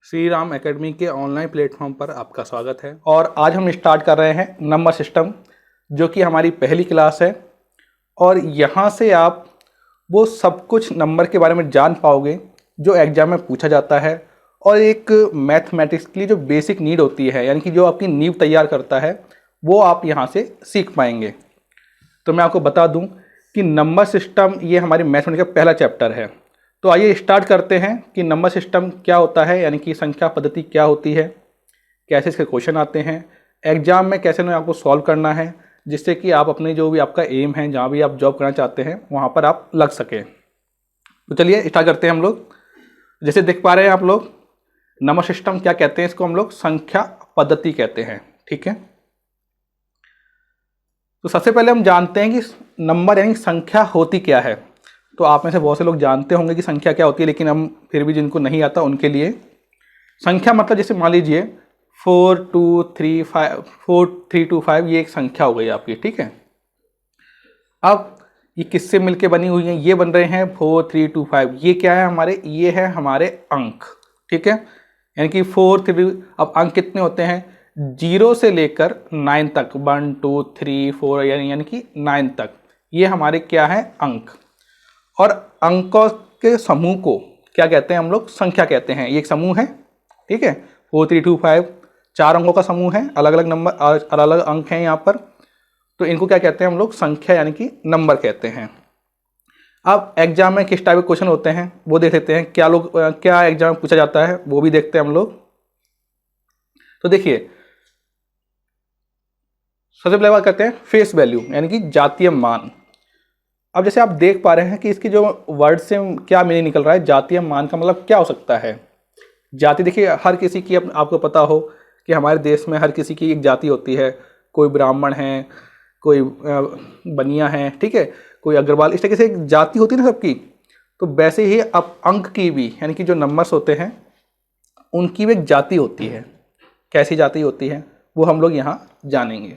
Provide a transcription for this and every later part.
Shri Ram academy के online platform पर आपका स्वागत है। और आज हम स्टार्ट कर रहे हैं नंबर सिस्टम, जो कि हमारी पहली क्लास है। और यहाँ से आप वो सब कुछ नंबर के बारे में जान पाओगे जो एग्जाम में पूछा जाता है, और एक मैथमेटिक्स के लिए जो बेसिक नीड होती है, यानी कि जो आपकी नींव तैयार करता है, वो आप यहाँ से सीख पाएंगे। तो मैं आपको बता दूँ कि नंबर सिस्टम ये हमारी मैथमेटिक्स का पहला चैप्टर है। तो आइए स्टार्ट करते हैं कि नंबर सिस्टम क्या होता है, यानी कि संख्या पद्धति क्या होती है, कैसे इसके क्वेश्चन आते हैं, एग्जाम में कैसे आपको सॉल्व करना है, जिससे कि आप अपने जो भी आपका एम है, जहाँ भी आप जॉब करना चाहते हैं, वहाँ पर आप लग सकें। तो चलिए स्टार्ट करते हैं हम लोग। जैसे देख पा रहे हैं आप लोग, नंबर सिस्टम क्या कहते हैं, इसको हम लोग संख्या पद्धति कहते हैं। ठीक है, तो सबसे पहले हम जानते हैं कि नंबर यानी संख्या होती क्या है। तो आप में से बहुत से लोग जानते होंगे कि संख्या क्या होती है, लेकिन हम फिर भी जिनको नहीं आता उनके लिए संख्या मतलब जैसे मान लीजिए 4325 ये एक संख्या हो गई आपकी। ठीक है, अब ये किससे मिलके बनी हुई है, ये बन रहे हैं 4325। ये क्या है हमारे, ये है हमारे अंक। ठीक है, यानी कि 43। अब अंक कितने होते हैं, 0 से लेकर 9 तक, 1 2 3 4 यानी कि 9 तक, ये हमारे क्या है, अंक। और अंकों के समूह को क्या कहते हैं हम लोग, संख्या कहते हैं। ये एक समूह है। ठीक है, 4325 4 अंकों का समूह है, अलग अलग नंबर, अलग अलग अंक हैं यहाँ पर। तो इनको क्या कहते हैं हम लोग, संख्या यानी कि नंबर कहते हैं। अब एग्जाम में किस टाइप के क्वेश्चन होते हैं वो देख लेते हैं। क्या एग्जाम में पूछा जाता है वो भी देखते हैं हम लोग। तो देखिए, सबसे पहले बात करते हैं फेस वैल्यू यानी कि जातीय मान। अब जैसे आप देख पा रहे हैं कि इसकी जो वर्ड से क्या मीनिंग निकल रहा है, जातीय मान का मतलब क्या हो सकता है। जाति देखिए, हर किसी की आपको पता हो कि हमारे देश में हर किसी की एक जाति होती है। कोई ब्राह्मण है, कोई बनिया है, ठीक है, कोई अग्रवाल, इस तरीके से एक जाति होती है ना सबकी। तो वैसे ही अब अंक की भी, यानी कि जो नंबर्स होते हैं उनकी भी एक जाति होती है। कैसी जाति होती है वो हम लोग यहाँ जानेंगे।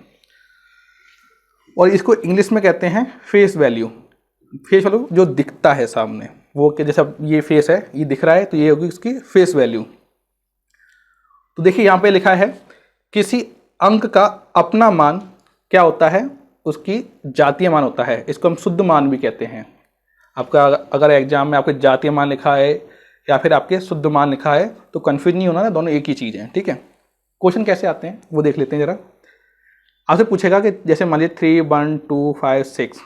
और इसको इंग्लिश में कहते हैं फेस वैल्यू। फेस वैल्यू जो दिखता है सामने, वो कि जैसा ये फेस है, ये दिख रहा है, तो ये होगी इसकी फेस वैल्यू। तो देखिए यहाँ पे लिखा है किसी अंक का अपना मान क्या होता है, उसकी जातीय मान होता है। इसको हम शुद्ध मान भी कहते हैं। आपका अगर एग्जाम में आपके जातीय मान लिखा है या फिर आपके शुद्ध मान लिखा है तो कन्फ्यूज नहीं होना ना, दोनों एक ही चीज़ है। ठीक है, क्वेश्चन कैसे आते हैं वो देख लेते हैं जरा। आपसे पूछेगा कि जैसे मान लीजिए 3 1 2 5 6,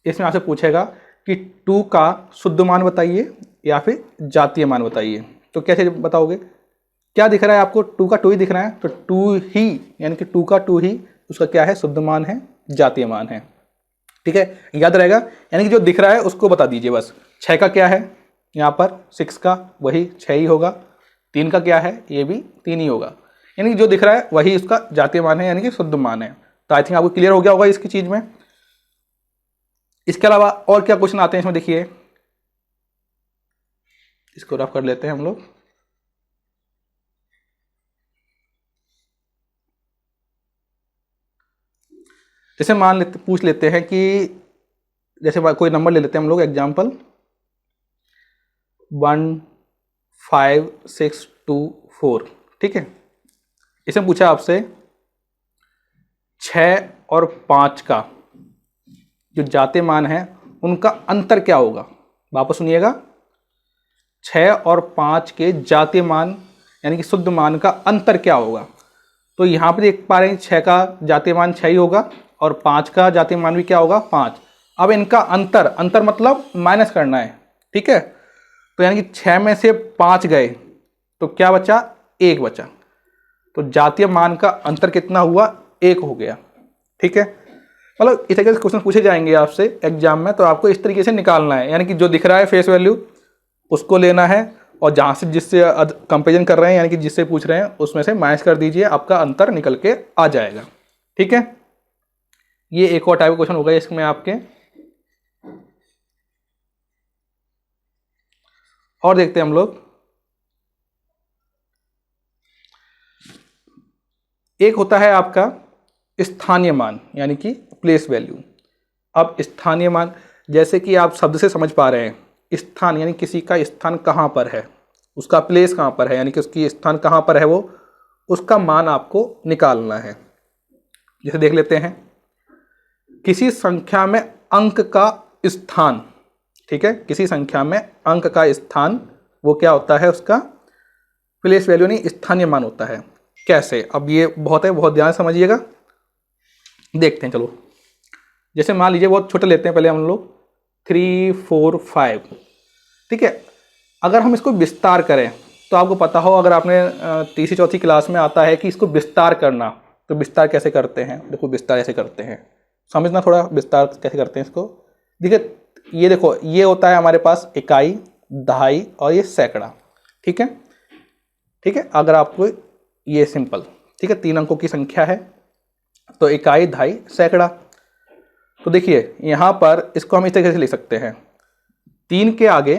इसमें आपसे पूछेगा कि 2 का शुद्ध मान बताइए या फिर जातीय मान बताइए। तो कैसे बताओगे, क्या दिख रहा है आपको, 2 का 2 ही दिख रहा है, तो 2 ही यानी कि 2 का 2 ही उसका क्या है, शुद्ध मान है, जातीय मान है। ठीक है, याद रहेगा, यानी कि जो दिख रहा है उसको बता दीजिए बस। 6 का क्या है यहाँ पर, 6 का वही 6 ही होगा। 3 का क्या है, ये भी 3 ही होगा। यानी कि जो दिख रहा है वही उसका जातीय मान है, यानी कि शुद्ध मान है। तो आई थिंक आपको क्लियर हो गया होगा इसकी चीज में। इसके अलावा और क्या क्वेश्चन आते हैं इसमें, देखिए इसको रफ कर लेते हैं हम लोग। जैसे पूछ लेते हैं कि जैसे कोई नंबर ले लेते हैं हम लोग, एग्जाम्पल 1 5 6 2 4। ठीक है, इसमें पूछा आपसे 6 और 5 का जो जातीय मान है उनका अंतर क्या होगा। वापस सुनिएगा, 6 और 5 के जातीय मान यानी कि शुद्ध मान का अंतर क्या होगा। तो यहाँ पे देख पा रहे हैं 6 का जातीय मान 6 ही होगा और 5 का जातीय मान भी क्या होगा, 5। अब इनका अंतर मतलब माइनस करना है। ठीक है, तो यानी कि 6 में से 5 गए तो क्या बचा, 1 बचा। तो जातीय मान का अंतर कितना हुआ, 1 हो गया। ठीक है, मतलब इस तरीके से क्वेश्चन पूछे जाएंगे आपसे एग्जाम में, तो आपको इस तरीके से निकालना है। यानी कि जो दिख रहा है फेस वैल्यू उसको लेना है, और जहाँ से जिससे कंपेरिजन कर रहे हैं यानी कि जिससे पूछ रहे हैं उसमें से माइनस कर दीजिए, आपका अंतर निकल के आ जाएगा। ठीक है, ये एक और टाइप का क्वेश्चन होगा इसमें आपके। और देखते हैं हम लोग, एक होता है आपका स्थानीय मान यानी कि प्लेस वैल्यू। अब स्थानीय मान जैसे कि आप शब्द से समझ पा रहे हैं, स्थान यानी किसी का स्थान कहाँ पर है, उसका प्लेस कहाँ पर है, यानी कि उसकी स्थान कहाँ पर है वो, उसका मान आपको निकालना है। जैसे देख लेते हैं, किसी संख्या में अंक का स्थान, ठीक है, किसी संख्या में अंक का स्थान वो क्या होता है, उसका प्लेस वैल्यू नहीं, स्थानीय मान होता है। कैसे, अब ये बहुत है, बहुत ध्यान समझिएगा, देखते हैं। चलो जैसे मान लीजिए बहुत छोटे लेते हैं पहले हम लोग, 3 4 5, ठीक है। अगर हम इसको विस्तार करें तो आपको पता हो, अगर आपने तीसरी चौथी क्लास में आता है कि इसको विस्तार करना, तो विस्तार कैसे करते हैं, देखो विस्तार ऐसे करते हैं, समझना थोड़ा विस्तार कैसे करते हैं इसको। देखिए ये देखो, ये होता है हमारे पास इकाई, दहाई और ये सैकड़ा, ठीक है, ठीक है। अगर आपको ये सिंपल, ठीक है, 3 अंकों की संख्या है, तो इकाई, दहाई, सैकड़ा। तो देखिए यहाँ पर इसको हम इस तरीके से लिख सकते हैं, 3 के आगे,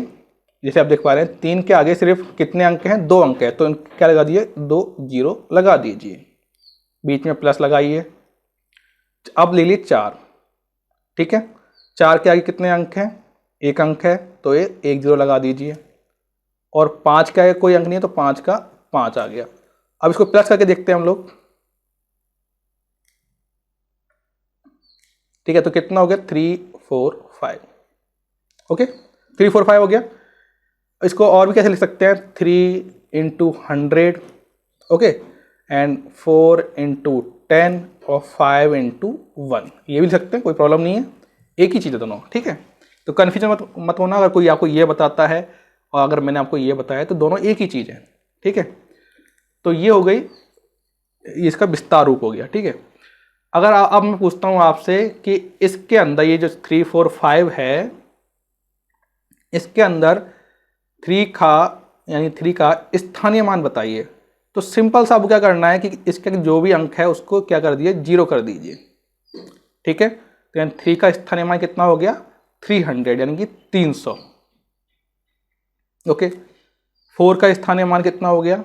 जैसे आप देख पा रहे हैं 3 के आगे सिर्फ कितने अंक हैं, 2 अंक है, तो क्या लगा दिए, 2 0 लगा दीजिए, बीच में प्लस लगाइए। अब ले लीजिए 4, ठीक है, 4 के आगे कितने अंक हैं, 1 अंक है, तो ये 1 0 लगा दीजिए। और 5 का कोई अंक नहीं है, तो 5 का 5 आ गया। अब इसको प्लस करके देखते हैं हम लोग, ठीक है, तो कितना हो गया, 3 4 5, ओके, 3 4 5 हो गया। इसको और भी कैसे लिख सकते हैं, 3 × 100, ओके, एंड 4 × 10 और 5 × 1, ये भी लिख सकते हैं, कोई प्रॉब्लम नहीं है, एक ही चीज़ है दोनों, ठीक है। तो कन्फ्यूजन मत होना, अगर कोई आपको ये बताता है और अगर मैंने आपको ये बताया, तो दोनों एक ही चीज़ है, ठीक है। तो ये हो गई, इसका विस्तार रूप हो गया, ठीक है। अगर अब मैं पूछता हूँ आपसे कि इसके अंदर ये जो 3 4 5 है, इसके अंदर 3 का, यानी 3 का स्थानीय मान बताइए, तो सिंपल सा आपको क्या करना है कि इसके जो भी अंक है उसको क्या कर दिए, 0 कर दीजिए, ठीक है। तो यानी 3 का स्थानीय मान कितना हो गया, 300, यानी कि 300, ओके। 4 का स्थानीय मान कितना हो गया,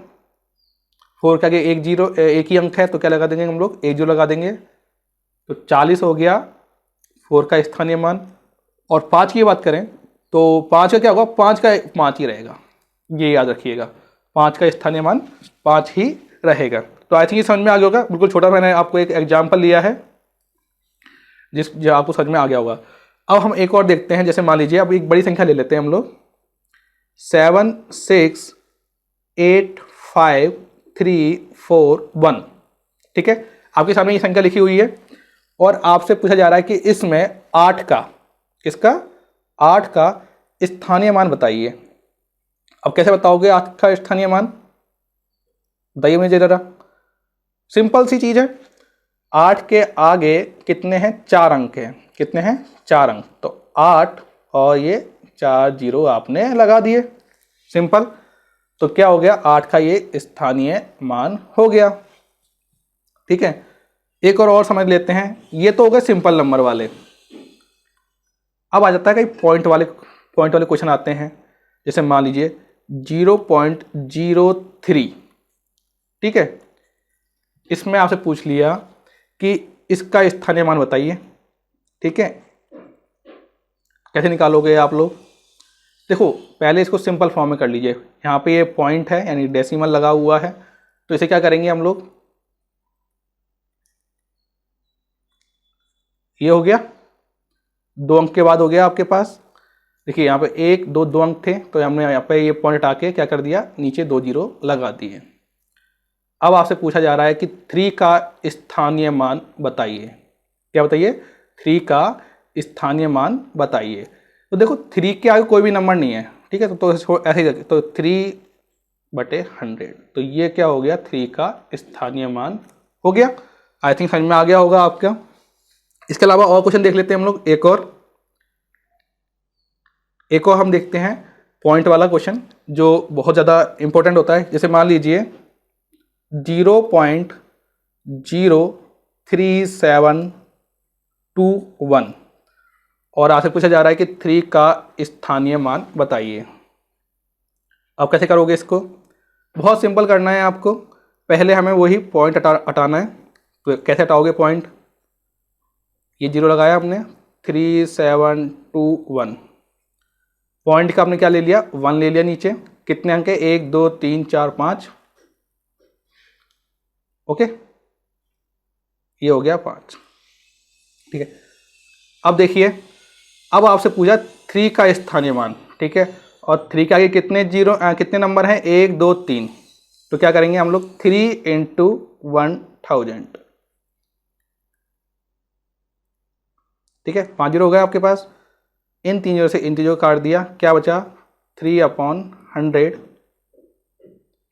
4 के आगे 1 0, एक ही अंक है, तो क्या लगा देंगे हम लोग, 1 0 लगा देंगे, तो 40 हो गया 4 का स्थानीय मान। और 5 की बात करें तो 5 का क्या होगा, 5 का 5 ही रहेगा, ये याद रखिएगा, 5 का स्थानीय मान 5 ही रहेगा। तो आई थिंक ये समझ में आ गया होगा, बिल्कुल छोटा मैंने आपको एक एग्जाम्पल लिया है जो आपको समझ में आ गया होगा। अब हम एक और देखते हैं, जैसे मान लीजिए अब एक बड़ी संख्या ले लेते हैं हम लोग, 7 6 8 5 3 4 1, ठीक है। आपके सामने ये संख्या लिखी हुई है और आपसे पूछा जा रहा है कि इसमें 8 का, इसका 8 का स्थानीय मान बताइए। अब कैसे बताओगे 8 का स्थानीय मान, बताइए मुझे जरा, सिंपल सी चीज है, 8 के आगे कितने हैं, 4 अंक हैं, कितने हैं, 4 अंक, तो 8 और ये 4 0 आपने लगा दिए, सिंपल। तो क्या हो गया, 8 का ये स्थानीय मान हो गया, ठीक है। एक और समझ लेते हैं, ये तो हो गए सिंपल नंबर वाले। अब आ जाता है कई पॉइंट वाले क्वेश्चन आते हैं, जैसे मान लीजिए 0.03, ठीक है। इसमें आपसे पूछ लिया कि इसका स्थानीय मान बताइए, ठीक है। कैसे निकालोगे आप लोग, देखो पहले इसको सिंपल फॉर्म में कर लीजिए, यहाँ पे ये पॉइंट है यानी डेसिमल लगा हुआ है, तो इसे क्या करेंगे हम लोग, ये हो गया 2 अंक के बाद हो गया आपके पास, देखिए यहाँ पे 1 2 2 अंक थे, तो हमने यहाँ पे ये पॉइंट हटा के क्या कर दिया, नीचे 2 0 लगा दिए। अब आपसे पूछा जा रहा है कि 3 का स्थानीय मान बताइए, क्या बताइए, 3 का स्थानीय मान बताइए। तो देखो 3 के आगे कोई भी नंबर नहीं है, ठीक है, तो ऐसे ही, तो 3/100, तो ये क्या हो गया, 3 का स्थानीय मान हो गया। आई थिंक समझ में आ गया होगा आपका। इसके अलावा और क्वेश्चन देख लेते हैं हम लोग, एक और हम देखते हैं पॉइंट वाला क्वेश्चन जो बहुत ज़्यादा इंपॉर्टेंट होता है। जैसे मान लीजिए 0.03721 और आपसे पूछा जा रहा है कि 3 का स्थानीय मान बताइए। अब कैसे करोगे इसको, बहुत सिंपल करना है आपको, पहले हमें वही पॉइंट हटाना है। तो कैसे हटाओगे पॉइंट, ये 0 लगाया हमने, 3721, पॉइंट का आपने क्या ले लिया, 1 ले लिया नीचे, कितने अंक है, 1 2 3 4 5, ओके, ये हो गया 5, ठीक है। अब देखिए, अब आपसे पूछा 3 का स्थानीय मान, ठीक है, और 3 के आगे कितने जीरो कितने नंबर हैं, 1 2 3, तो क्या करेंगे हम लोग, 3 इंटू 1000, ठीक है, 5 जीरो हो गया आपके पास। इन 3 जीरो से इन 3 जीरो काट दिया, क्या बचा, 3/100,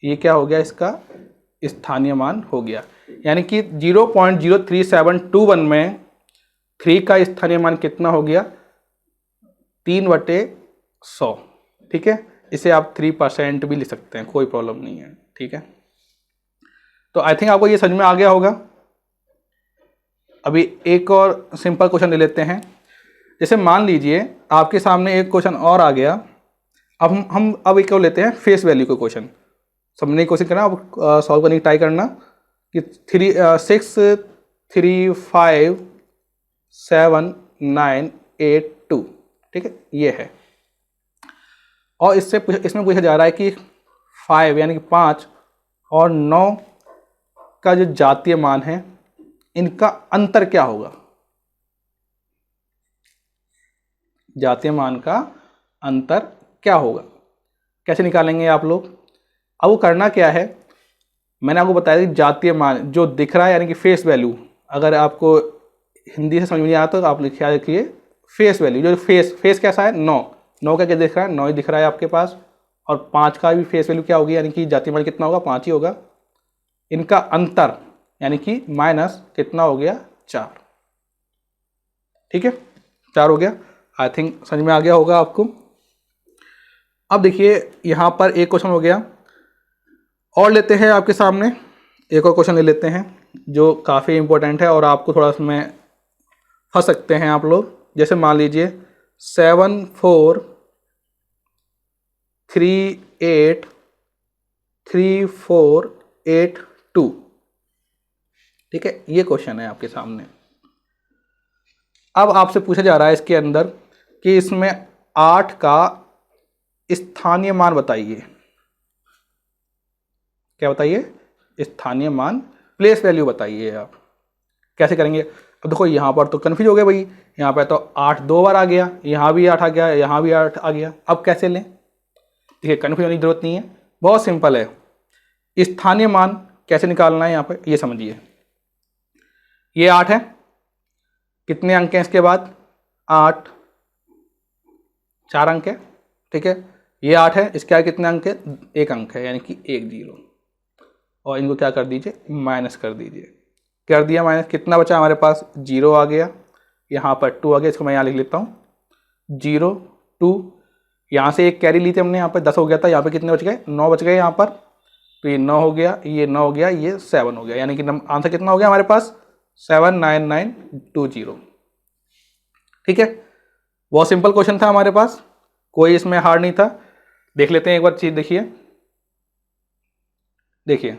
ये क्या हो गया, इसका स्थानीय मान हो गया। यानी कि 0.03721 में 3 का स्थानीय मान कितना हो गया, 3/100, ठीक है। इसे आप 3% भी लिख सकते हैं, कोई प्रॉब्लम नहीं है, ठीक है। तो आई थिंक आपको ये समझ में आ गया होगा। अभी एक और सिंपल क्वेश्चन ले लेते हैं। जैसे मान लीजिए आपके सामने एक क्वेश्चन और आ गया। अब हम अब एक और लेते हैं फेस वैल्यू का क्वेश्चन। समझने की कोशिश करना, अब सॉल्व करने की ट्राई करना कि 6 3 5 7 9 8 2, ठीक है, ये है। और इसमें पूछा जा रहा है कि 5 यानी कि 5 और 9 का जो जातीय मान है, इनका अंतर क्या होगा। जातीय मान का अंतर क्या होगा, कैसे निकालेंगे आप लोग। अब वो करना क्या है, मैंने आपको बताया कि जातीय मान जो दिख रहा है यानी कि फेस वैल्यू, अगर आपको हिंदी से समझ में नहीं आता तो आप क्या लिखिए, फेस वैल्यू, जो फेस कैसा है, 9 का क्या दिख रहा है, 9 ही दिख रहा है आपके पास। और 5 का भी फेस वैल्यू क्या होगी, यानी कि जातीय मान कितना होगा, 5 ही होगा। इनका अंतर यानी कि माइनस कितना हो गया, 4, ठीक है, 4 हो गया। आई थिंक समझ में आ गया होगा आपको। अब देखिए यहाँ पर एक क्वेश्चन हो गया और लेते हैं आपके सामने, एक और क्वेश्चन ले लेते हैं जो काफ़ी इंपॉर्टेंट है और आपको थोड़ा उसमें फंस सकते हैं आप लोग। जैसे मान लीजिए 7 4 3 8 3 4 8 2, ठीक है, ये क्वेश्चन है आपके सामने। अब आपसे पूछा जा रहा है इसके अंदर कि इसमें 8 का स्थानीय मान बताइए। क्या बताइए, स्थानीय मान, प्लेस वैल्यू बताइए। आप कैसे करेंगे, अब देखो यहाँ पर तो कन्फ्यूज हो गया भाई, यहाँ पर तो 8 2 बार आ गया, यहाँ भी 8 आ गया, यहाँ भी 8 आ गया, अब कैसे लें। देखिए कन्फ्यूज होने की जरूरत नहीं है, बहुत सिंपल है। स्थानीय मान कैसे निकालना है यहाँ पर, ये समझिए। ये 8 है, कितने अंक हैं इसके बाद, 8, 4 अंक है, ठीक है। ये 8 है, इसके आगे कितने अंक है, 1 अंक है, यानी कि 1 0, और इनको क्या कर दीजिए, माइनस कर दीजिए। कर दिया माइनस, कितना बचा हमारे पास, 0 आ गया, यहाँ पर 2 आ गया, इसको मैं यहाँ लिख लेता हूँ 0 2, यहाँ से एक कैरी ली थी हमने, यहाँ पर 10 हो गया था, यहाँ पे कितने बच गए, 9 बच गए यहाँ पर, तो ये 9 हो गया, ये 9 हो गया, ये 7 हो गया, यानी कि आंसर कितना हो गया हमारे पास, 79920, ठीक है। बहुत सिंपल क्वेश्चन था हमारे पास, कोई इसमें हार्ड नहीं था। देख लेते हैं एक बार चीज, देखिए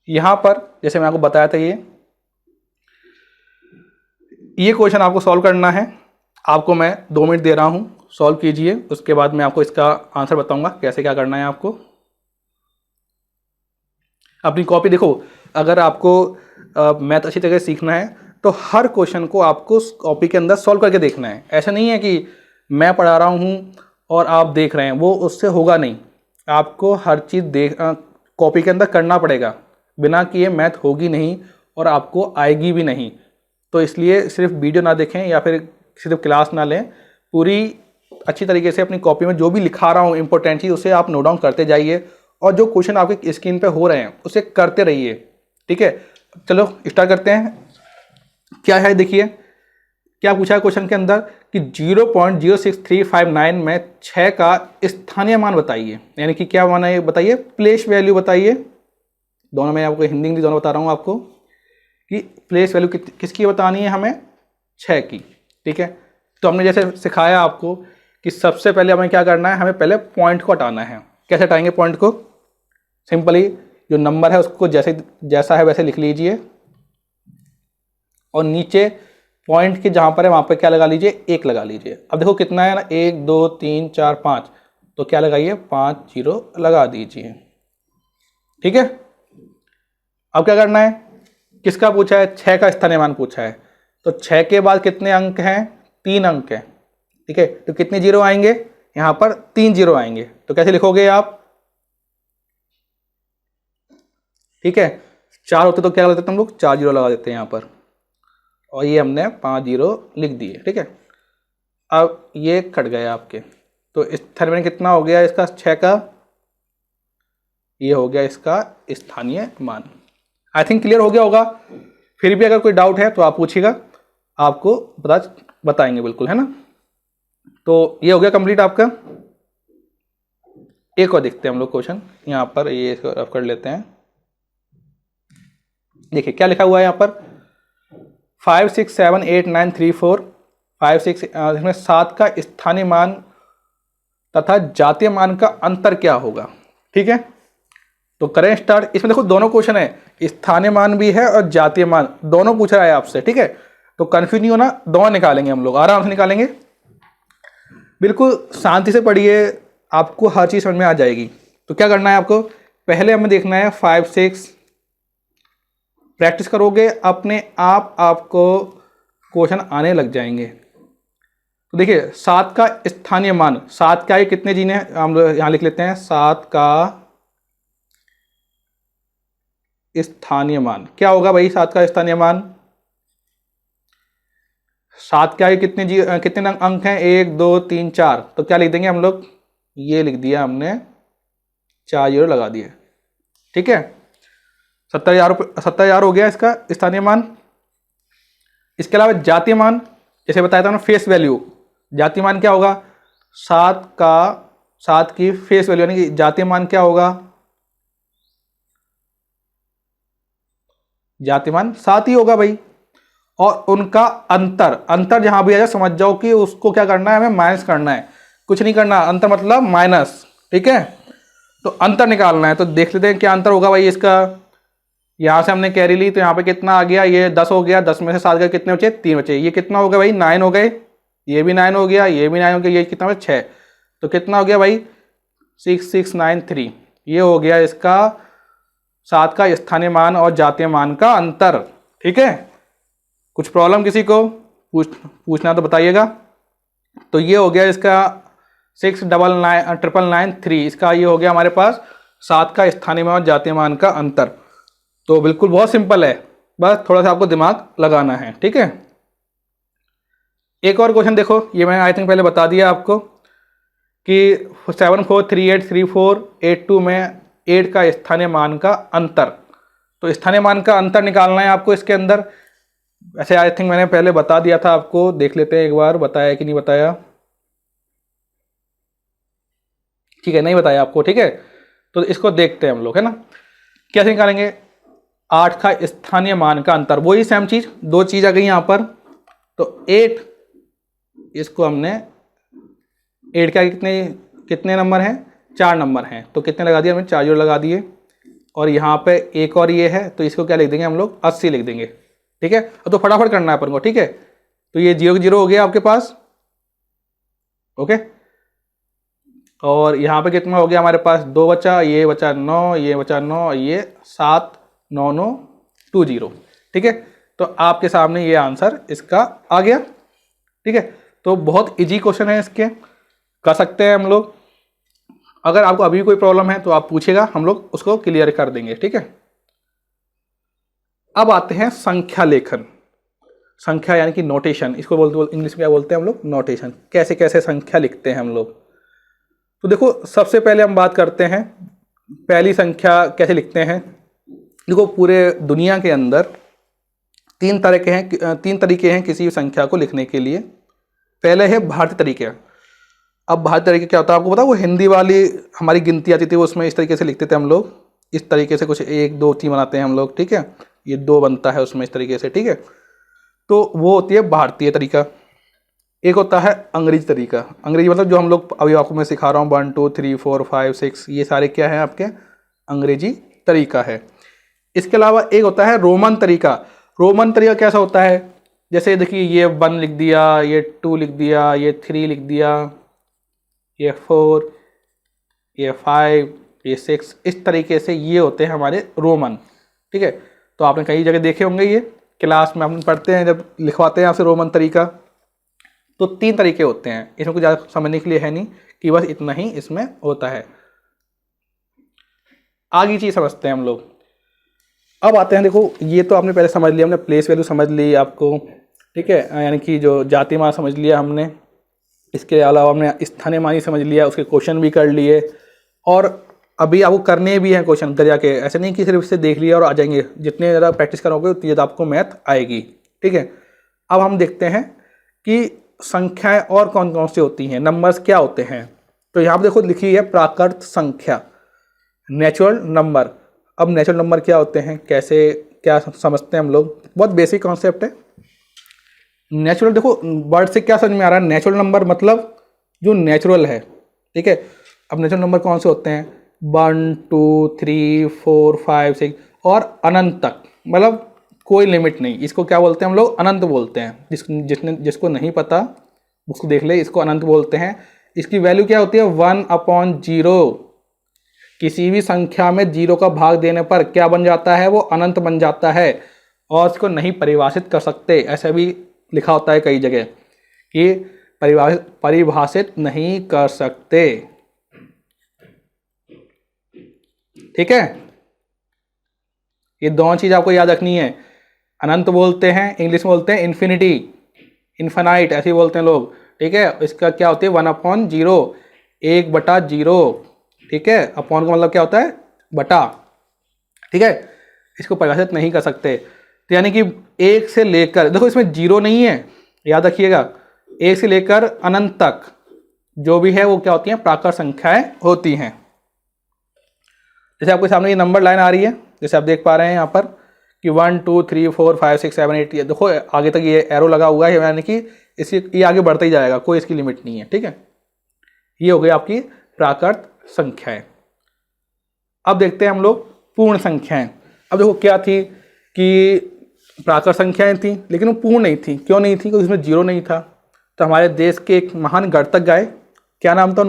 यहां पर जैसे मैं आपको बताया था, ये क्वेश्चन आपको सॉल्व करना है। आपको मैं 2 मिनट दे रहा हूं, सॉल्व कीजिए, उसके बाद मैं आपको इसका आंसर बताऊंगा कैसे क्या करना है आपको। अपनी कॉपी देखो, अगर आपको मैथ अच्छी तरह से सीखना है तो हर क्वेश्चन को आपको कॉपी के अंदर सॉल्व करके देखना है। ऐसा नहीं है कि मैं पढ़ा रहा हूँ और आप देख रहे हैं, वो उससे होगा नहीं। आपको हर चीज़ कॉपी के अंदर करना पड़ेगा, बिना किए मैथ होगी नहीं और आपको आएगी भी नहीं। तो इसलिए सिर्फ वीडियो ना देखें या फिर सिर्फ क्लास ना लें, पूरी अच्छी तरीके से अपनी कॉपी में जो भी लिखा रहा हूँ इंपॉर्टेंट चीज़, उसे आप नोट डाउन करते जाइए और जो क्वेश्चन आपके स्क्रीन पे हो रहे हैं उसे करते रहिए, ठीक है। चलो स्टार्ट करते हैं। क्या है, देखिए क्या पूछा है क्वेश्चन के अंदर कि 0.06359 में 6 का स्थानीय मान बताइए। यानी कि क्या मान है बताइए, प्लेस वैल्यू बताइए। दोनों में आपको हिंदी इंग्लिश दोनों बता रहा हूँ आपको कि प्लेस वैल्यू किसकी बतानी है हमें, 6 की, ठीक है। तो हमने जैसे सिखाया आपको कि सबसे पहले हमें क्या करना है, हमें पहले पॉइंट को हटाना है। कैसे हटाएंगे पॉइंट को, सिंपली जो नंबर है उसको जैसा है वैसे लिख लीजिए और नीचे पॉइंट के जहां पर है वहां पर क्या लगा लीजिए, 1 लगा लीजिए। अब देखो कितना है ना, 1 2 3 4 5, तो क्या लगाइए, 5 जीरो लगा दीजिए। ठीक है, अब क्या करना है, किसका पूछा है, 6 का स्थानीय मान पूछा है, तो 6 के बाद कितने अंक हैं, 3 अंक हैं। ठीक है, तो कितने जीरो आएंगे, यहां पर 3 जीरो आएंगे, तो कैसे लिखोगे आप, ठीक है, 4 होते तो क्या लगा देते हम लोग, 4 जीरो लगा देते हैं यहां पर, और ये हमने 5 जीरो लिख दिए। ठीक है, अब ये कट गए आपके, तो स्थानीय मान कितना हो गया इसका, 6 का, ये हो गया इसका स्थानीय मान। आई थिंक क्लियर हो गया होगा, फिर भी अगर कोई डाउट है तो आप पूछिएगा, आपको बताएंगे बिल्कुल, है ना। तो ये हो गया कंप्लीट आपका। एक और देखते हैं हम लोग क्वेश्चन, यहाँ पर ये रफ कर लेते हैं। देखिए क्या लिखा हुआ है यहाँ पर, 5 6 7 8 9 3 4 5 6, इसमें 7 का स्थानीय मान तथा जातीय मान का अंतर क्या होगा। ठीक है, तो करें स्टार्ट। इसमें देखो दोनों क्वेश्चन है, स्थानीय मान भी है और जातीय मान, दोनों पूछ रहा है आपसे। ठीक है, तो कंफ्यूज नहीं होना, दोनों निकालेंगे हम लोग, आराम से निकालेंगे, बिल्कुल शांति से पढ़िए, आपको हर चीज समझ में आ जाएगी। तो क्या करना है आपको, पहले हमें देखना है 5 6, प्रैक्टिस करोगे अपने आप आपको क्वेश्चन आने लग जाएंगे। तो देखिए 7 का स्थानीय मान, 7 का ये कितने जीने हैं, हम लोग यहां लिख लेते हैं, 7 का स्थानीय मान क्या होगा भाई, 7 का स्थानीय मान, 7 का ये कितने अंक हैं, 1 2 3 4, तो क्या लिख देंगे हम लोग, ये लिख दिया हमने, 4 जीरो लगा दिए। ठीक है, 70,000 हो गया इसका स्थानीय मान। इसके अलावा जातीय मान, जैसे बताया था ना, फेस वैल्यू, जातीय मान क्या होगा, 7 की फेस वैल्यू यानी कि जातीय मान क्या होगा, जातीय मान 7 ही होगा भाई। और उनका अंतर जहां भी आ जाए समझ जाओ कि उसको क्या करना है, हमें माइनस करना है, कुछ नहीं करना, अंतर मतलब माइनस। ठीक है, तो अंतर निकालना है, तो देख लेते हैं क्या अंतर होगा भाई इसका। यहां से हमने कैरी ली, तो यहाँ पे कितना आ गया, ये 10 हो गया, 10 में से 7 गए, कितने बचे, 3 बचे, ये कितना हो गया भाई, 9 हो गए, ये भी 9 हो गया, ये भी 9 हो गया, ये कितना बचा, 6, तो कितना हो गया भाई, 6 6 9 3, ये हो गया इसका 7 का स्थानीय मान और जातीय मान का अंतर। ठीक है, कुछ प्रॉब्लम किसी को पूछना तो बताइएगा। तो ये हो गया इसका 699,999,3, इसका ये हो गया हमारे पास 7 का स्थानीय मान और जातीय मान का अंतर। तो बिल्कुल बहुत सिंपल है, बस थोड़ा सा आपको दिमाग लगाना है। ठीक है, एक और क्वेश्चन देखो, ये मैंने आई थिंक पहले बता दिया आपको कि 74383482 में 8 का स्थानीय मान का अंतर, तो स्थानीय मान का अंतर निकालना है आपको इसके अंदर। ऐसे आई थिंक मैंने पहले बता दिया था आपको, देख लेते हैं एक बार, बताया कि नहीं बताया। ठीक है, नहीं बताया आपको। ठीक है, तो इसको देखते हैं हम लोग, है ना, कैसे निकालेंगे। 8 का स्थानीय मान का अंतर, वही सेम चीज, दो चीज आ गई यहां पर, तो 8, इसको हमने 8 का कितने नंबर हैं, 4 नंबर हैं, तो कितने लगा दिए हमने, 4 जीरो लगा दिए, और यहाँ पे एक और ये है, तो इसको क्या लिख देंगे हम लोग, 80 लिख देंगे। ठीक है, तो फटाफट करना है अपन को। ठीक है, तो ये 0 0 हो गया आपके पास। ओके, और यहाँ पे कितना हो गया हमारे पास, 2 बचा, ये बचा 9, ये बचा 9, ये 7 9 9 2 0। ठीक है, तो आपके सामने ये आंसर इसका आ गया। ठीक है, तो बहुत इजी क्वेश्चन है, इसके कर सकते हैं हम लोग। अगर आपको अभी कोई प्रॉब्लम है तो आप पूछेगा, हम लोग उसको क्लियर कर देंगे। ठीक है, अब आते हैं संख्या लेखन। संख्या यानी कि नोटेशन, इसको बोलते इंग्लिश में क्या बोलते हैं हम लोग, नोटेशन। कैसे कैसे संख्या लिखते हैं हम लोग। तो देखो सबसे पहले हम बात करते हैं पहली संख्या कैसे लिखते हैं। देखो पूरे दुनिया के अंदर 3 तरीके हैं किसी संख्या को लिखने के लिए। पहले है भारतीय तरीके। अब भारतीय तरीके क्या होता है आपको पता है, वो हिंदी वाली हमारी गिनती आती थी, उसमें इस तरीके से लिखते थे हम लोग, इस तरीके से कुछ 1 2 3 बनाते हैं हम लोग। ठीक है, ये 2 बनता है उसमें इस तरीके से। ठीक है, तो वो होती है भारतीय तरीका। एक होता है अंग्रेजी तरीका। अंग्रेजी मतलब जो हम लोग अभी आपको मैं सिखा रहा हूँ 1 2 3 4 5 6, ये सारे क्या है आपके अंग्रेजी तरीका है। इसके अलावा एक होता है रोमन तरीका। रोमन तरीका कैसा होता है, जैसे देखिए ये 1 लिख दिया, ये 2 लिख दिया, ये 3 लिख दिया, ये 4, ये 5, ये 6, इस तरीके से ये होते हैं हमारे रोमन। ठीक है, तो आपने कई जगह देखे होंगे, ये क्लास में हम पढ़ते हैं जब लिखवाते हैं आपसे रोमन तरीका। तो 3 तरीके होते हैं, इसमें कुछ ज़्यादा समझने के लिए है नहीं, कि बस इतना ही इसमें होता है। आगे चीज़ समझते हैं हम लोग। अब आते हैं, देखो ये तो आपने पहले समझ लिया, हमने प्लेस वैल्यू समझ ली आपको, ठीक है, यानी कि जो जाति मान समझ लिया हमने। इसके अलावा हमने स्थानीय मान ही समझ लिया, उसके क्वेश्चन भी कर लिए, और अभी आपको करने भी हैं क्वेश्चन घर जाके, ऐसे नहीं कि सिर्फ इससे देख लिया और आ जाएंगे। जितने ज़्यादा प्रैक्टिस करोगे उतनी ज़्यादा आपको मैथ आएगी। ठीक है, अब हम देखते हैं कि संख्याएं और कौन कौन सी होती हैं, नंबर्स क्या होते हैं। तो यहाँ पर देखो लिखी है प्राकृत संख्या, नेचुरल नंबर। अब नेचुरल नंबर क्या होते हैं, कैसे क्या समझते हैं हम लोग, बहुत बेसिक कॉन्सेप्ट है। नेचुरल, देखो वर्ड से क्या समझ में आ रहा है, नेचुरल नंबर मतलब जो नेचुरल है। ठीक है, अब नेचुरल नंबर कौन से होते हैं, 1, 2, 3, 4, 5, 6 और अनंत तक, मतलब कोई लिमिट नहीं। इसको क्या बोलते हैं हम लोग, अनंत बोलते हैं। जिसको नहीं पता उसको देख ले, इसको अनंत बोलते हैं। इसकी वैल्यू क्या होती है, 1/0। किसी भी संख्या में 0 का भाग देने पर क्या बन जाता है, वो अनंत बन जाता है, और इसको नहीं परिभाषित कर सकते। ऐसा भी लिखा होता है कई जगह कि परिभाषित नहीं कर सकते। ठीक है, ये दोनों चीज आपको याद रखनी है। अनंत बोलते हैं, इंग्लिश में बोलते हैं इन्फिनिटी, इन्फानाइट ऐसे ही बोलते हैं लोग। ठीक है, इसका क्या होती है 1/0, 1/0। ठीक है, अपॉन का मतलब क्या होता है, बटा। ठीक है, इसको परिभाषित नहीं कर सकते। तो यानी कि 1 से लेकर, देखो इसमें 0 नहीं है, याद रखिएगा, 1 से लेकर अनंत तक जो भी है वो क्या होती हैं, प्राकृत संख्याएं होती हैं। जैसे आपके सामने ये नंबर लाइन आ रही है, जैसे आप देख पा रहे हैं यहाँ पर कि 1, 2, 3, 4, 5, 6, 7, 8, देखो आगे तक ये एरो लगा हुआ है, यानी कि ये आगे बढ़ता ही जाएगा, कोई इसकी लिमिट नहीं है। ठीक है, ये हो गई आपकी प्राकृत संख्याएं। अब देखते हैं हम लोग पूर्ण संख्याएं। अब देखो क्या थी कि प्राकृत संख्याएं थी, लेकिन वो पूर्ण नहीं थी। क्यों नहीं थी, क्योंकि उसमें 0 नहीं था। तो हमारे देश के एक महान गणितज्ञ गए, क्या नाम था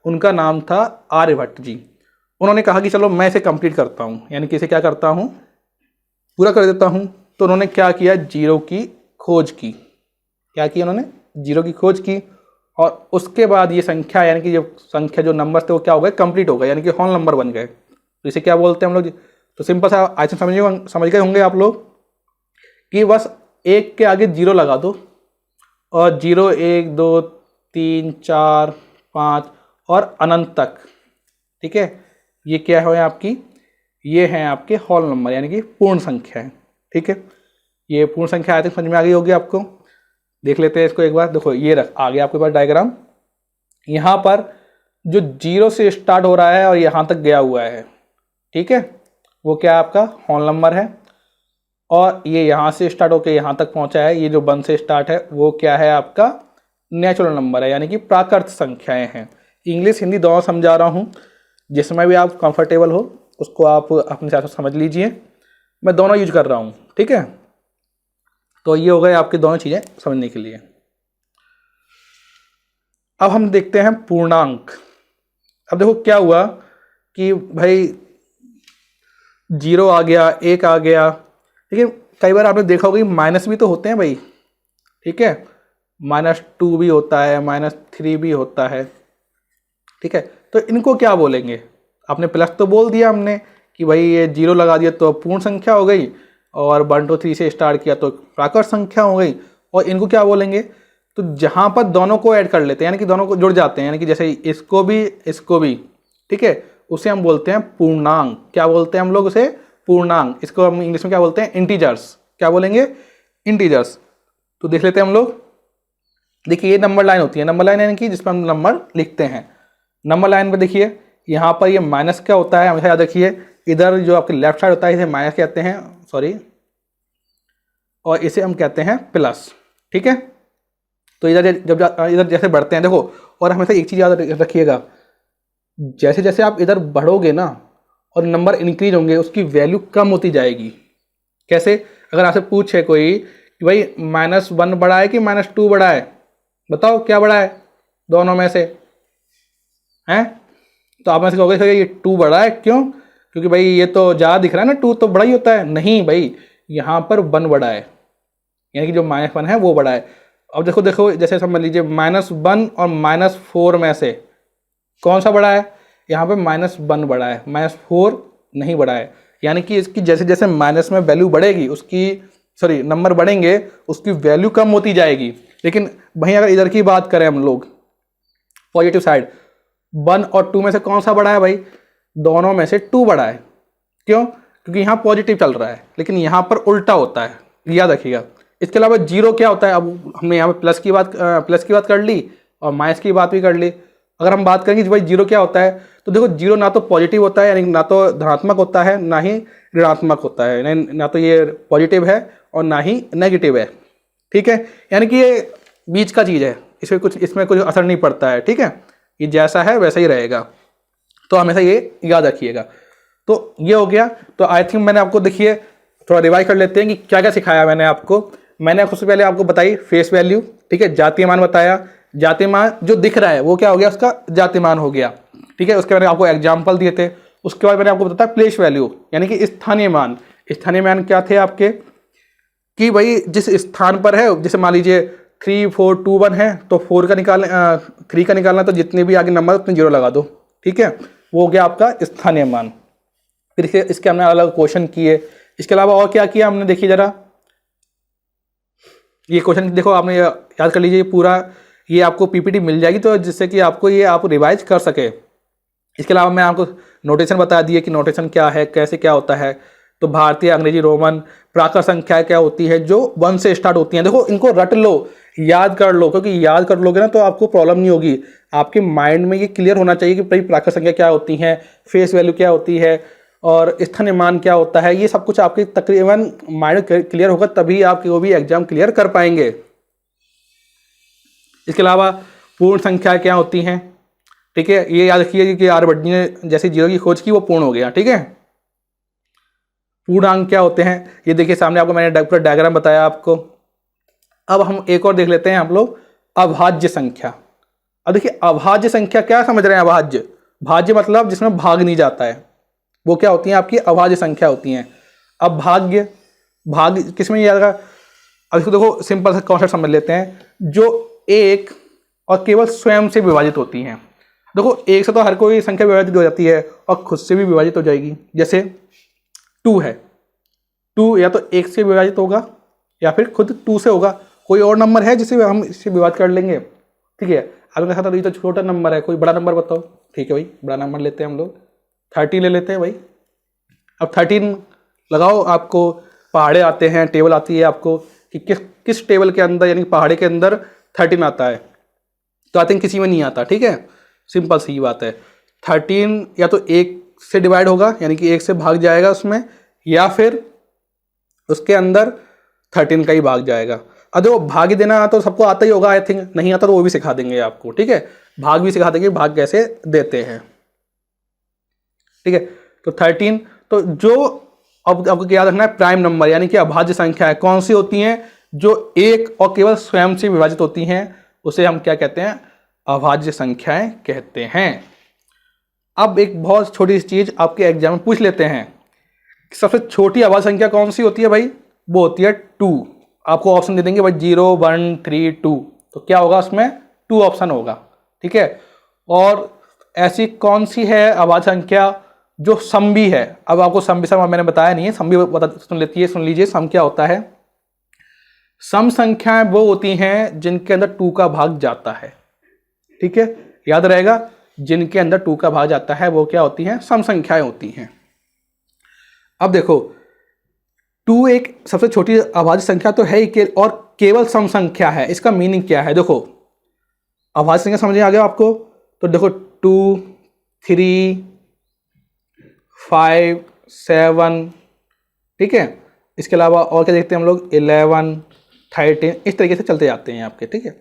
उनका नाम था आर्यभट्ट जी। उन्होंने कहा कि चलो मैं इसे कंप्लीट करता हूँ, यानी कि इसे क्या करता हूँ, पूरा कर देता हूँ। तो उन्होंने क्या किया, 0 की खोज की। क्या किया उन्होंने, 0 की खोज की, और उसके बाद ये संख्या, यानी कि जो नंबर थे वो क्या हो गए, कंप्लीट हो गए, यानी कि होल नंबर बन गए। तो इसे क्या बोलते हैं हम लोग, तो सिंपल सा आई थिंक समझ गए होंगे आप लोग कि बस 1 के आगे 0 लगा दो, और 0, 1, 2, 3, 4, 5 और अनंत तक। ठीक है, ये क्या है आपकी, ये हैं आपके होल नंबर, यानी कि पूर्ण संख्या है। ठीक है, ये पूर्ण संख्या आई थिंक समझ में आ गई होगी आपको। देख लेते हैं इसको एक बार। देखो ये आ गया आपके पास डायग्राम। यहाँ पर जो 0 से स्टार्ट हो रहा है और यहाँ तक गया हुआ है, ठीक है, वो क्या है आपका होल नंबर है। और ये यहाँ से स्टार्ट होकर यहाँ तक पहुँचा है, ये जो 1 से स्टार्ट है वो क्या है आपका नेचुरल नंबर है, यानी कि प्राकृत संख्याएं हैं। इंग्लिश हिंदी दोनों समझा रहा हूँ, जिसमें भी आप कंफर्टेबल हो उसको आप अपने हिसाब से समझ लीजिए। मैं दोनों यूज कर रहा हूँ। ठीक है, तो ये हो गए आपकी दोनों चीज़ें समझने के लिए। अब हम देखते हैं पूर्णांक। अब देखो क्या हुआ कि भाई 0 आ गया, 1 आ गया, लेकिन कई बार आपने देखा होगा कि माइनस भी तो होते हैं भाई। ठीक है, -2 भी होता है, -3 भी होता है। ठीक है, तो इनको क्या बोलेंगे, आपने प्लस तो बोल दिया हमने कि भाई ये 0 लगा दिया तो पूर्ण संख्या हो गई, और 1, 2, 3 से स्टार्ट किया तो प्राकृत संख्या हो गई। और इनको क्या बोलेंगे, तो जहाँ पर दोनों को ऐड कर लेते हैं, यानी कि दोनों को जुड़ जाते हैं, यानी कि जैसे इसको भी, ठीक है, उसे हम बोलते हैं पूर्णांक। क्या बोलते हैं हम लोग उसे, पूर्णांक। इसको हम इंग्लिश में क्या बोलते हैं, इंटीजर्स। क्या बोलेंगे, इंटीजर्स। तो देख लेते हैं हम लोग। देखिए ये नंबर लाइन होती है, नंबर लाइन यानी कि जिसमें हम नंबर लिखते हैं। नंबर लाइन पर देखिए यहाँ पर ये माइनस क्या होता है, हमेशा याद रखिए, इधर जो आपके लेफ्ट साइड होता है इसे माइनस कहते हैं, सॉरी, और इसे हम कहते हैं प्लस। ठीक है, तो इधर जब इधर जैसे बढ़ते हैं, देखो, और हमेशा एक चीज़ याद रखिएगा, जैसे जैसे आप इधर बढ़ोगे ना और नंबर इंक्रीज होंगे, उसकी वैल्यू कम होती जाएगी। कैसे, अगर आपसे पूछे कोई कि भाई -1 बड़ा है कि -2 बड़ा है, बताओ क्या बड़ा है दोनों में से, हैं, तो आप में से कहोगे ये 2 बड़ा है, क्यों? क्योंकि भाई ये तो ज़्यादा दिख रहा है ना, 2 तो बड़ा ही होता है। नहीं भाई, यहाँ पर 1 बड़ा है, यानी कि जो -1 है वो बड़ा है। अब देखो देखो, जैसे समझ लीजिए -1 और -4 में से कौन सा बड़ा है? यहाँ पे -1 बड़ा है, -4 नहीं बड़ा है। यानी कि इसकी जैसे जैसे माइनस में वैल्यू बढ़ेगी, उसकी नंबर बढ़ेंगे, उसकी वैल्यू कम होती जाएगी। लेकिन वहीं अगर इधर की बात करें हम लोग, पॉजिटिव साइड, 1 और 2 में से कौन सा बड़ा है भाई? दोनों में से 2 बड़ा है। क्यों? क्योंकि यहाँ पॉजिटिव चल रहा है, लेकिन यहाँ पर उल्टा होता है, याद रखिएगा। इसके अलावा 0 क्या होता है? अब हमने यहाँ पे प्लस की बात कर ली और माइनस की बात भी कर ली। अगर हम बात करेंगे भाई 0 क्या होता है, तो देखो 0 ना तो पॉजिटिव होता है, यानी ना तो धनात्मक होता है, ना ही ऋणात्मक होता है, ना तो ये पॉजिटिव है और ना ही नेगेटिव है। ठीक है, यानी कि ये बीच का चीज़ है, इसमें कुछ असर नहीं पड़ता है। ठीक है, ये जैसा है वैसा ही रहेगा, तो हमेशा ये याद रखिएगा। तो ये हो गया। तो आई थिंक मैंने आपको, देखिए थोड़ा रिवाइज कर लेते हैं कि क्या क्या सिखाया मैंने आपको। मैंने सबसे पहले आपको बताई फेस वैल्यू, ठीक है, जातीय मान बताया। जातीय मान जो दिख रहा है वो क्या हो गया? उसका जातीय मान हो गया। ठीक है, उसके मैंने आपको एग्जाम्पल दिए थे। उसके बाद मैंने आपको बताया प्लेस वैल्यू, यानी कि स्थानीय मान। स्थानीय मान क्या थे आपके? कि भाई जिस स्थान पर है, जैसे मान लीजिए 3 4 2 1 है, तो 4 का निकालना, 3 का निकालना, तो जितने भी आगे नंबर उतने 0 लगा दो। ठीक है, वो हो गया आपका स्थानीय मान। फिर इसके हमने अलग क्वेश्चन किए। इसके अलावा और क्या किया हमने, देखिए जरा ये क्वेश्चन देखो, आपने याद कर लीजिए पूरा, ये आपको पीपीटी मिल जाएगी, तो जिससे कि आपको ये आप रिवाइज कर सके। इसके अलावा मैं आपको नोटेशन बता दिए कि नोटेशन क्या है, कैसे क्या होता है। तो भारतीय, अंग्रेजी, रोमन, प्राकृत संख्या क्या होती है जो 1 से स्टार्ट होती हैं। देखो इनको रट लो, याद कर लो, क्योंकि याद कर लोगे ना तो आपको प्रॉब्लम नहीं होगी। आपके माइंड में ये क्लियर होना चाहिए कि भाई प्राकृत संख्या क्या होती है, फेस वैल्यू क्या होती है और स्थानीय मान क्या होता है। ये सब कुछ आपके तकरीबन माइंड क्लियर होगा, तभी आप वो भी एग्जाम क्लियर कर पाएंगे। इसके अलावा पूर्ण संख्या क्या होती हैं, ठीक है, ये याद रखिए कि आर्यभट्ट ने जैसे 0 की खोज की वो पूर्ण हो गया। ठीक है, पूर्णांक क्या होते हैं, ये देखिए सामने आपको मैंने पूरा डायग्राम बताया आपको। अब हम एक और देख लेते हैं हम लोग, अभाज्य संख्या। अब देखिए अभाज्य संख्या क्या समझ रहे हैं? अभाज्य, भाज्य मतलब जिसमें भाग नहीं जाता है, वो क्या होती है? आपकी अभाज्य संख्या होती हैं। अब भाग किसमें याद रखा? अब इसको देखो सिंपल सा कॉन्सेप्ट समझ लेते हैं, जो एक और केवल स्वयं से विभाजित होती हैं। देखो एक से तो हर कोई संख्या विभाजित हो जाती है और खुद से भी विभाजित हो जाएगी। जैसे 2 है, 2 या तो 1 से विभाजित होगा या फिर खुद 2 से होगा। कोई और नंबर है जिसे हम इससे विभाजित कर लेंगे? ठीक है, आपने कहा था ये तो छोटा नंबर है, कोई बड़ा नंबर बताओ। ठीक है भाई, बड़ा नंबर लेते हैं हम लोग, 30 ले लेते हैं भाई। अब 13 लगाओ, आपको पहाड़े आते हैं, टेबल आती है आपको कि किस टेबल के अंदर, यानी पहाड़े के अंदर 13 आता है। तो आई थिंक किसी में नहीं आता। ठीक है, सिंपल सी बात है। 13 या तो 1 से डिवाइड होगा, यानी कि 1 से भाग जाएगा उसमें, या फिर उसके अंदर 13 का ही भाग जाएगा। अब देखो भाग ही देना तो सबको आता ही होगा आई थिंक, नहीं आता तो वो भी सिखा देंगे आपको। ठीक है, भाग भी सिखा देंगे, भाग कैसे देते हैं। ठीक है, तो 13, तो जो अब आपको याद रखना है प्राइम नंबर, यानी कि अभाज्य संख्या है, कौन सी होती हैं? जो एक और केवल स्वयं से विभाजित होती हैं, उसे हम क्या कहते हैं? अभाज्य संख्याएं कहते हैं। अब एक बहुत छोटी सी चीज आपके एग्जाम में पूछ लेते हैं, सबसे छोटी अभाज्य संख्या कौन सी होती है भाई? वो होती है 2। आपको ऑप्शन दे देंगे भाई 0 1 3 2, तो क्या होगा उसमें? 2 ऑप्शन होगा। ठीक है, और ऐसी कौन सी है अभाज्य संख्या जो सम भी है? अब आपको सम भी मैंने बताया नहीं है, सम भी सुन लीजिए। सम क्या होता है? सम संख्याएं वो होती हैं जिनके अंदर 2 का भाग जाता है। ठीक है, याद रहेगा, जिनके अंदर 2 का भाग जाता है वो क्या होती हैं? सम संख्याएं होती हैं। अब देखो 2 एक सबसे छोटी अभाज्य संख्या तो है ही, और केवल सम संख्या है। इसका मीनिंग क्या है? देखो अभाज्य संख्या समझ आ गया आपको? तो देखो 2 3 5 7, ठीक है, इसके अलावा और क्या देखते हैं हम लोग? 11 13, इस तरीके से चलते जाते हैं आपके। ठीक है,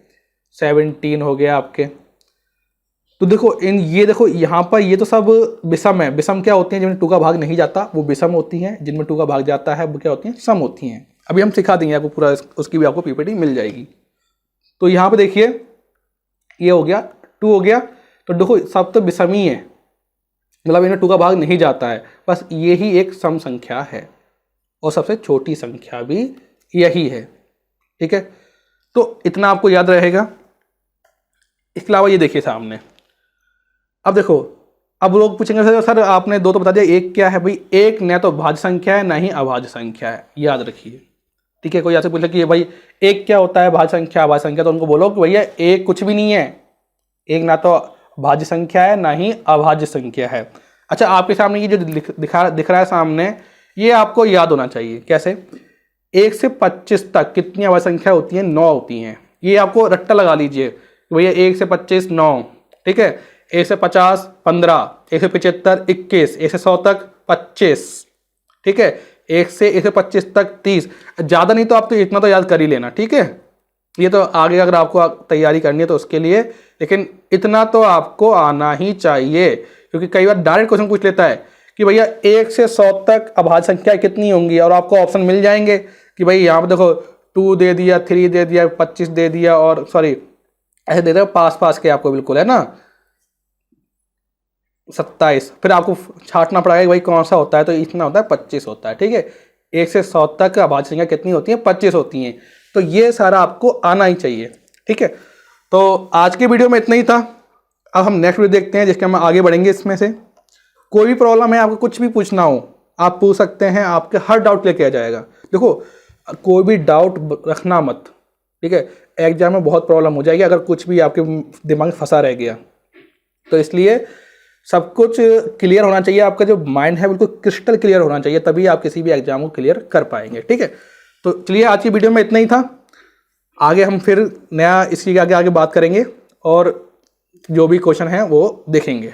17 हो गया आपके। तो देखो ये देखो यहाँ पर ये तो सब विषम है। विषम क्या होती हैं? जिनमें 2 का भाग नहीं जाता वो विषम होती हैं, जिनमें 2 का भाग जाता है वो क्या होती हैं? सम होती हैं। अभी हम सिखा देंगे आपको पूरा, उसकी भी आपको पीपीटी मिल जाएगी। तो यहाँ पे देखिए ये हो गया 2 हो गया, तो देखो सब तो विषम ही है। मतलब इन्हें 2 का भाग नहीं जाता है, बस ये ही एक सम संख्या है और सबसे छोटी संख्या भी यही है। ठीक है, तो इतना आपको याद रहेगा। इसके अलावा ये देखिए सामने, अब देखो, अब लोग पूछेंगे सर आपने 2 तो बता दिया, एक क्या है भाई? एक न तो भाज्य संख्या है ना ही अभाज्य संख्या है, याद रखिए। ठीक है, कोई ऐसे पूछे कि भाई एक क्या होता है, भाज्य संख्या अभाज्य संख्या, तो उनको बोलो कि भैया एक कुछ भी नहीं है, एक ना तो भाज्य संख्या है ना ही अभाज्य संख्या है। अच्छा, आपके सामने ये जो दिख रहा है सामने, ये आपको याद होना चाहिए। कैसे? 1 से 25 तक कितनी अभाज्य संख्या होती है? 9 होती हैं। ये आपको रट्टा लगा लीजिए भैया 1 से 25 9। ठीक है, 1 से 50 15, 1 से 75 21, 1 से 100 तक 25। ठीक है, 1 से 25 तक 30। ज़्यादा नहीं तो आप तो इतना तो याद कर ही लेना। ठीक है, ये तो आगे अगर आपको तैयारी करनी है तो उसके लिए, लेकिन इतना तो आपको आना ही चाहिए, क्योंकि कई बार डायरेक्ट क्वेश्चन पूछ लेता है कि भैया 1 से 100 तक अभाज्य संख्या कितनी होंगी, और आपको ऑप्शन मिल जाएंगे कि भाई यहाँ पर देखो 2 दे दिया, 3 दे दिया, 25 दे दिया, और सॉरी ऐसे दे दिया पास के आपको, बिल्कुल है ना, 27। फिर आपको छांटना पड़ेगा कि भाई कौन सा होता है, तो इतना होता है 25 होता है। ठीक है, 1 से 100 तक अभाज्य संख्या कितनी होती है? 25 होती हैं। तो ये सारा आपको आना ही चाहिए। ठीक है, तो आज के वीडियो में इतना ही था। अब हम नेक्स्ट वीडियो देखते हैं जिसके हम आगे बढ़ेंगे। इसमें से कोई भी प्रॉब्लम है, आपको कुछ भी पूछना हो आप पूछ सकते हैं, आपके हर डाउट क्लियर किया जाएगा। देखो, कोई भी डाउट रखना मत। ठीक है, एग्जाम में बहुत प्रॉब्लम हो जाएगी अगर कुछ भी आपके दिमाग में फंसा रह गया, तो इसलिए सब कुछ क्लियर होना चाहिए। आपका जो माइंड है बिल्कुल क्रिस्टल क्लियर होना चाहिए, तभी आप किसी भी एग्जाम को क्लियर कर पाएंगे। ठीक है, तो चलिए आज की वीडियो में इतना ही था। आगे हम फिर नया इसकी आगे बात करेंगे और जो भी क्वेश्चन है वो देखेंगे।